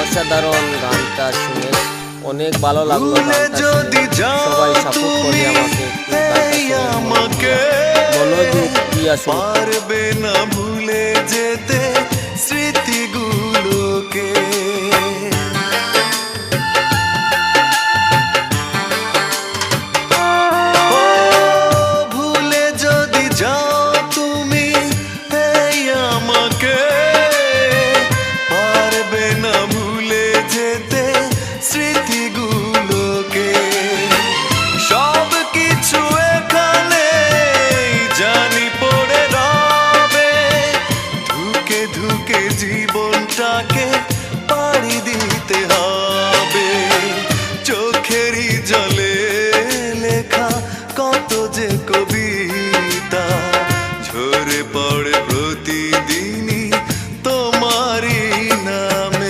অসাধারণ গানটা শুনে অনেক ভালো লাগলো। গানটা শুনে সবাই সাপোর্ট করে আমাকে আমাকে মনোযোগ দিয়া শুনতে। পারবে না ভুলে যেতে স্মৃতিগুলোকে। ভুলে যদি যাও তুমি এই আমাকে, পারবে না ভুলে যেতে স্মৃতিগুলোকে। সব কিছু এখানে জানি পড়ে রবে, ধুকে ধুকে জীবনটাকে পাড়ি দিতে হবে।